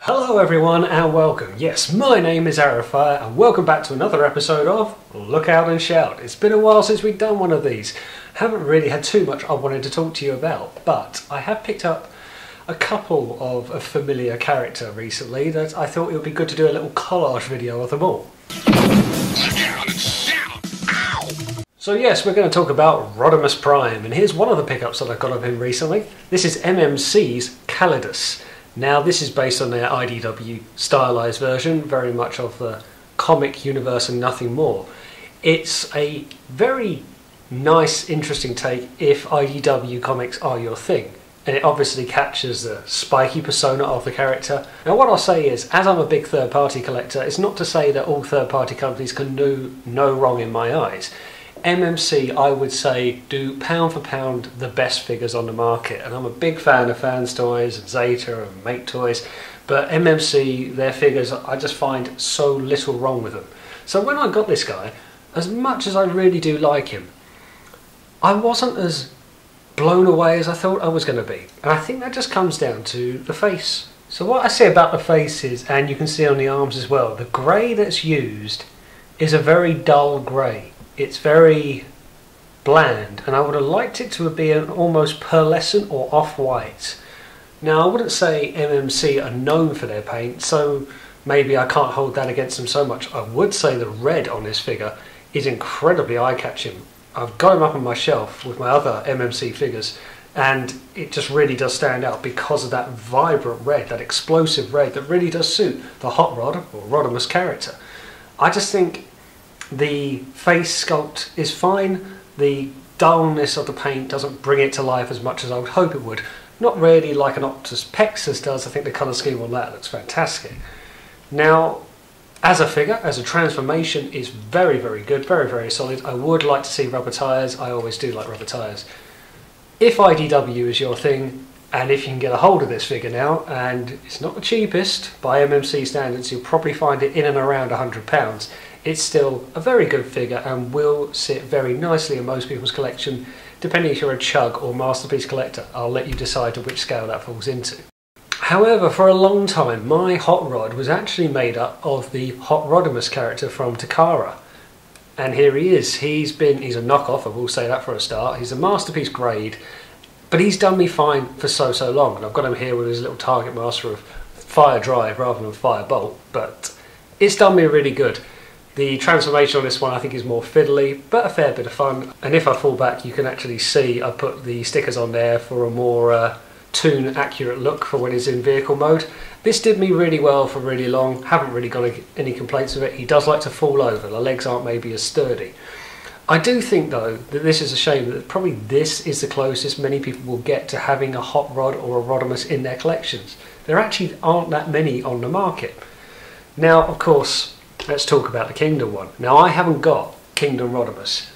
Hello everyone and welcome. Yes, my name is Arafire and welcome back to another episode of Look Out and Shout. It's been a while since we've done one of these. Haven't really had too much I wanted to talk to you about, but I have picked up a couple of a familiar character recently that I thought it would be good to do a little collage video of them all. Look out and shout! Ow! So yes, we're going to talk about Rodimus Prime, and here's one of the pickups that I got of him recently. This is MMC's Calidus. Now this is based on their IDW stylized version, very much of the comic universe and nothing more. It's a very nice, interesting take if IDW comics are your thing. And it obviously captures the spiky persona of the character. Now what I'll say is, as I'm a big third-party collector, it's not to say that all third-party companies can do no wrong in my eyes. MMC, I would say, do pound for pound the best figures on the market, and I'm a big fan of Fans Toys and Zeta and Make Toys, but MMC, their figures, I just find so little wrong with them. So when I got this guy, as much as I really do like him, I wasn't as blown away as I thought I was going to be, and I think that just comes down to the face. So what I say about the face is, and you can see on the arms as well, the grey that's used is a very dull grey. It's very bland, and I would have liked it to be an almost pearlescent or off-white. Now I wouldn't say MMC are known for their paint, so maybe I can't hold that against them so much. I would say the red on this figure is incredibly eye-catching. I've got him up on my shelf with my other MMC figures, and it just really does stand out because of that vibrant red, that explosive red that really does suit the Hot Rod or Rodimus character. I just think the face sculpt is fine, the dullness of the paint doesn't bring it to life as much as I would hope it would. Not really like an Optus Pexus does. I think the colour scheme on that looks fantastic. Now, as a figure, as a transformation, is very, very good, very, very solid. I would like to see rubber tyres. I always do like rubber tyres. If IDW is your thing, and if you can get a hold of this figure now, and it's not the cheapest by MMC standards, you'll probably find it in and around £100. It's still a very good figure and will sit very nicely in most people's collection, depending if you're a Chug or Masterpiece collector. I'll let you decide to which scale that falls into. However, for a long time, my Hot Rod was actually made up of the Hot Rodimus character from Takara. And here he is. He's a knockoff, I will say that for a start. He's a Masterpiece grade, but he's done me fine for so long. And I've got him here with his little target master of fire drive rather than fire bolt, but it's done me really good. The transformation on this one I think is more fiddly, but a fair bit of fun. And if I fall back, you can actually see I put the stickers on there for a more toon accurate look for when he's in vehicle mode. This did me really well for really long. Haven't really got any complaints with it. He does like to fall over. The legs aren't maybe as sturdy. I do think though that this is a shame that probably this is the closest many people will get to having a Hot Rod or a Rodimus in their collections. There actually aren't that many on the market. Now, of course, let's talk about the Kingdom one. Now, I haven't got Kingdom Rodimus.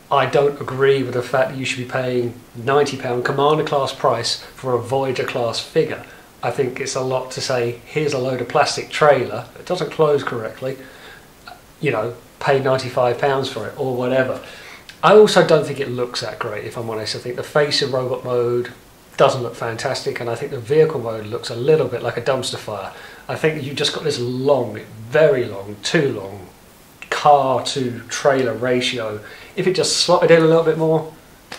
I don't agree with the fact that you should be paying £90 Commander class price for a Voyager class figure. I think it's a lot to say, here's a load of plastic trailer that doesn't close correctly, you know, pay £95 for it or whatever. I also don't think it looks that great, if I'm honest. I think the face in robot mode doesn't look fantastic, and I think the vehicle mode looks a little bit like a dumpster fire. I think you've just got this long, very long, too long car to trailer ratio. If it just slotted in a little bit more,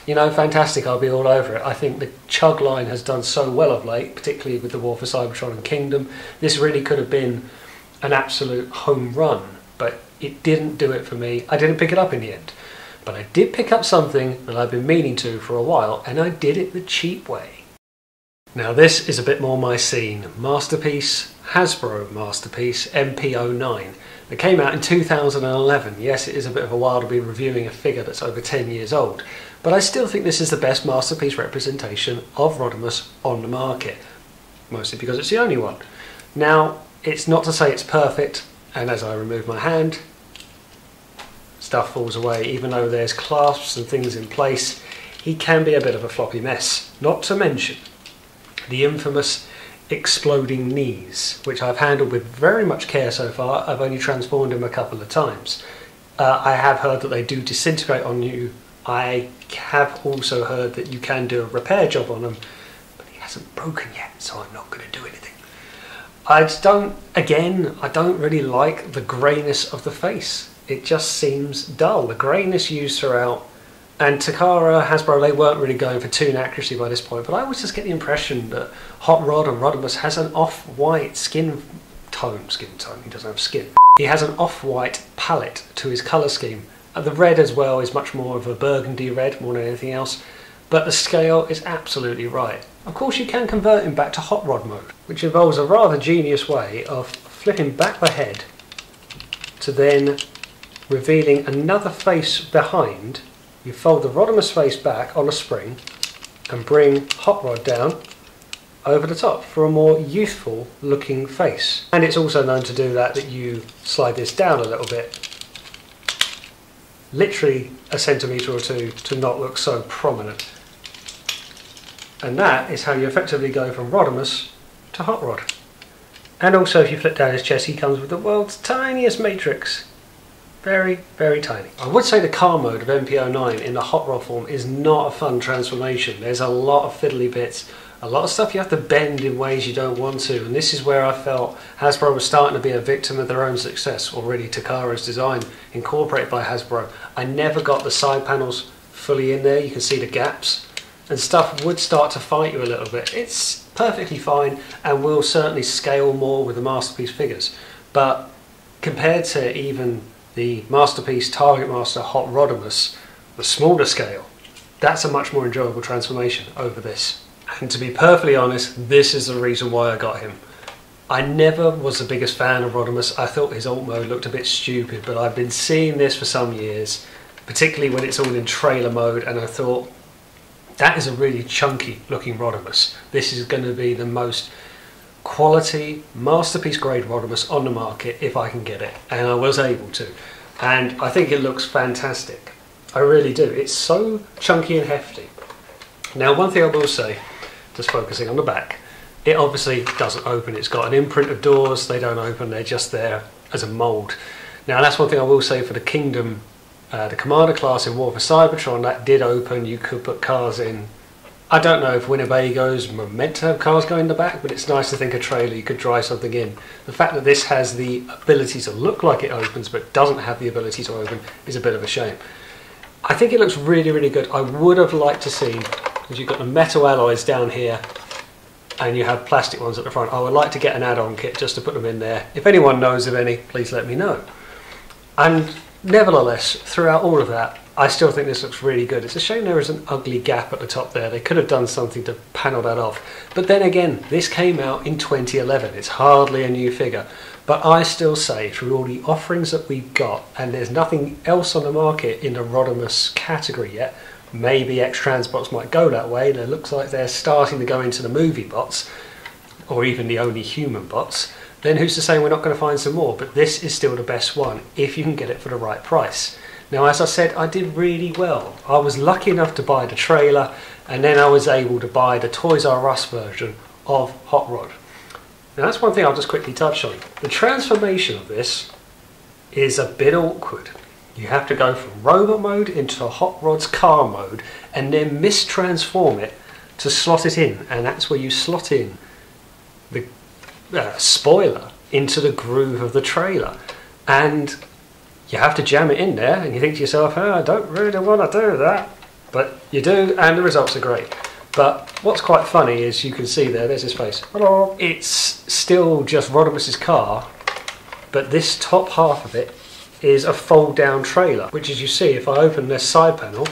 you know, fantastic, I'll be all over it. I think the Chug line has done so well of late, particularly with the War for Cybertron and Kingdom. This really could have been an absolute home run, but it didn't do it for me. I didn't pick it up in the end. But I did pick up something that I've been meaning to for a while, and I did it the cheap way. Now this is a bit more my scene. Masterpiece, Hasbro Masterpiece MP09. It came out in 2011. Yes, it is a bit of a while to be reviewing a figure that's over 10 years old, but I still think this is the best Masterpiece representation of Rodimus on the market, mostly because it's the only one. Now, it's not to say it's perfect, and as I remove my hand, stuff falls away. Even though there's clasps and things in place, he can be a bit of a floppy mess. Not to mention the infamous exploding knees, which I've handled with very much care so far. I've only transformed him a couple of times. I have heard that they do disintegrate on you. I have also heard that you can do a repair job on them, but he hasn't broken yet, so I'm not going to do anything. I don't really like the greyness of the face. It just seems dull. The greyness used throughout, and Takara, Hasbro, they weren't really going for toon accuracy by this point, but I always just get the impression that Hot Rod and Rodimus has an off-white skin tone, he doesn't have skin. He has an off-white palette to his colour scheme. The red as well is much more of a burgundy red more than anything else, but the scale is absolutely right. Of course you can convert him back to Hot Rod mode, which involves a rather genius way of flipping back the head to then revealing another face behind. You fold the Rodimus face back on a spring and bring Hot Rod down over the top for a more youthful looking face. And it's also known to do that you slide this down a little bit, literally a centimetre or two, to not look so prominent. And that is how you effectively go from Rodimus to Hot Rod. And also if you flip down his chest, he comes with the world's tiniest matrix. Very, very tiny. I would say the car mode of MP09 in the Hot Rod form is not a fun transformation. There's a lot of fiddly bits, a lot of stuff you have to bend in ways you don't want to, and this is where I felt Hasbro was starting to be a victim of their own success. Already Takara's design incorporated by Hasbro. I never got the side panels fully in there. You can see the gaps, and stuff would start to fight you a little bit. It's perfectly fine and will certainly scale more with the Masterpiece figures, but compared to even the Masterpiece Target Master Hot Rodimus, the smaller scale, that's a much more enjoyable transformation over this. And to be perfectly honest, this is the reason why I got him. I never was the biggest fan of Rodimus. I thought his alt mode looked a bit stupid, but I've been seeing this for some years, particularly when it's all in trailer mode, and I thought, that is a really chunky looking Rodimus. This is going to be the most quality Masterpiece grade Rodimus on the market if I can get it, and I was able to, and I think it looks fantastic. I really do. It's so chunky and hefty. Now one thing I will say, just focusing on the back, it obviously doesn't open. It's got an imprint of doors. They don't open, they're just there as a mould. Now that's one thing I will say for the Kingdom, the Commander class in War for Cybertron, that did open. You could put cars in. I don't know if Winnebago's meant to have cars going in the back, but it's nice to think a trailer you could drive something in. The fact that this has the ability to look like it opens but doesn't have the ability to open is a bit of a shame. I think it looks really, really good. I would have liked to see, because you've got the metal alloys down here and you have plastic ones at the front, I would like to get an add-on kit just to put them in there. If anyone knows of any, please let me know. And nevertheless, throughout all of that, I still think this looks really good. It's a shame there is an ugly gap at the top there. They could have done something to panel that off. But then again, this came out in 2011. It's hardly a new figure. But I still say, through all the offerings that we've got, and there's nothing else on the market in the Rodimus category yet, maybe X-Transbots might go that way. It looks like they're starting to go into the movie bots, or even the only human bots. Then who's to say we're not going to find some more? But this is still the best one, if you can get it for the right price. Now, as I said, I did really well. I was lucky enough to buy the trailer, and then I was able to buy the Toys R Us version of Hot Rod. Now, that's one thing I'll just quickly touch on. The transformation of this is a bit awkward. You have to go from robot mode into Hot Rod's car mode, and then mistransform it to slot it in, and that's where you slot in the spoiler into the groove of the trailer. And you have to jam it in there, and you think to yourself, oh, I don't really want to do that, but you do, and the results are great. But what's quite funny is you can see there's his face. Hello. It's still just Rodimus's car, but this top half of it is a fold down trailer, which, as you see, if I open this side panel,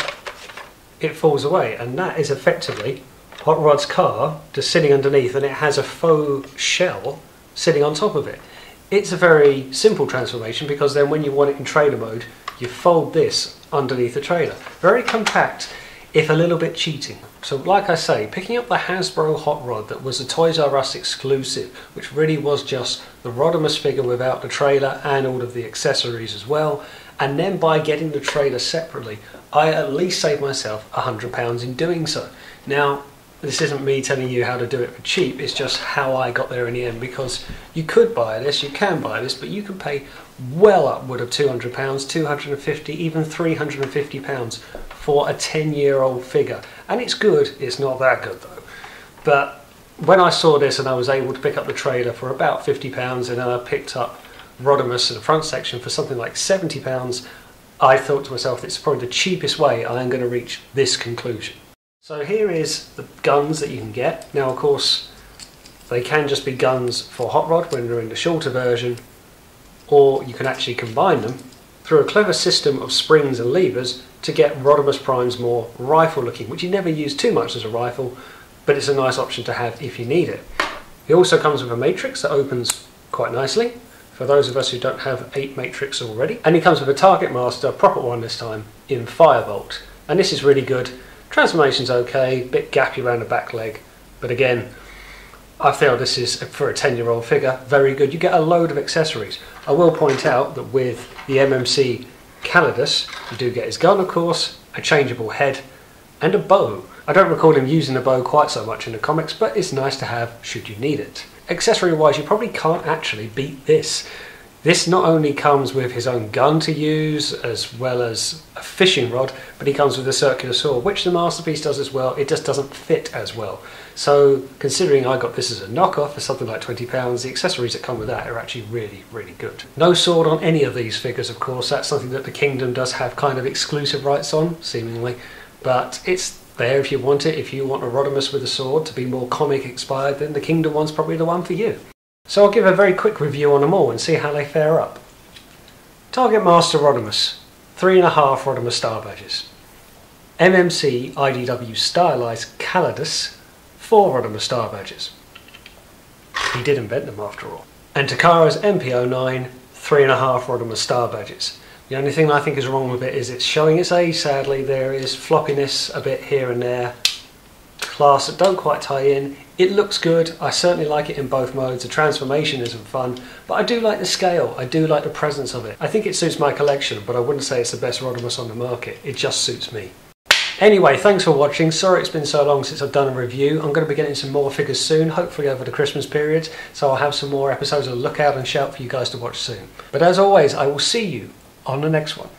it falls away, and that is effectively Hot Rod's car just sitting underneath, and it has a faux shell sitting on top of it. It's a very simple transformation, because then when you want it in trailer mode, you fold this underneath the trailer. Very compact, if a little bit cheating. So like I say, picking up the Hasbro Hot Rod that was a Toys R Us exclusive, which really was just the Rodimus figure without the trailer and all of the accessories as well, and then by getting the trailer separately, I at least saved myself £100 in doing so. Now, this isn't me telling you how to do it for cheap, it's just how I got there in the end, because you could buy this, you can buy this, but you can pay well upward of £200, £250, even £350 for a 10-year-old figure. And it's good, it's not that good though. But when I saw this and I was able to pick up the trailer for about £50, and then I picked up Rodimus in the front section for something like £70, I thought to myself, it's probably the cheapest way I am going to reach this conclusion. So here is the guns that you can get. Now of course they can just be guns for hot rod when they're in the shorter version, or you can actually combine them through a clever system of springs and levers to get Rodimus Prime's more rifle looking, which you never use too much as a rifle, but it's a nice option to have if you need it. It also comes with a matrix that opens quite nicely, for those of us who don't have 8 matrix already. And it comes with a Target Master, proper one this time, in Firebolt. And this is really good. Transformation's okay, bit gappy around the back leg, but again, I feel this is, for a 10-year-old figure, very good. You get a load of accessories. I will point out that with the MMC Calidus, you do get his gun of course, a changeable head, and a bow. I don't recall him using the bow quite so much in the comics, but it's nice to have should you need it. Accessory wise, you probably can't actually beat this. This not only comes with his own gun to use, as well as a fishing rod, but he comes with a circular saw, which the Masterpiece does as well. It just doesn't fit as well. So considering I got this as a knockoff for something like £20, the accessories that come with that are actually really, really good. No sword on any of these figures, of course. That's something that the Kingdom does have kind of exclusive rights on, seemingly. But it's there if you want it. If you want a Rodimus with a sword to be more comic inspired, then the Kingdom one's probably the one for you. So I'll give a very quick review on them all and see how they fare up. Target Master Rodimus, 3.5 Rodimus star badges. MMC IDW Stylized Calidus, 4 Rodimus star badges. He did invent them after all. And Takara's MP09, 3.5 Rodimus star badges. The only thing I think is wrong with it is it's showing its age, sadly. There is floppiness a bit here and there. Class that don't quite tie in. It looks good. I certainly like it in both modes. The transformation isn't fun, but I do like the scale. I do like the presence of it. I think it suits my collection, but I wouldn't say it's the best Rodimus on the market. It just suits me. Anyway, thanks for watching. Sorry it's been so long since I've done a review. I'm going to be getting some more figures soon, hopefully over the Christmas period, so I'll have some more episodes of Look Out and Shout for you guys to watch soon. But as always, I will see you on the next one.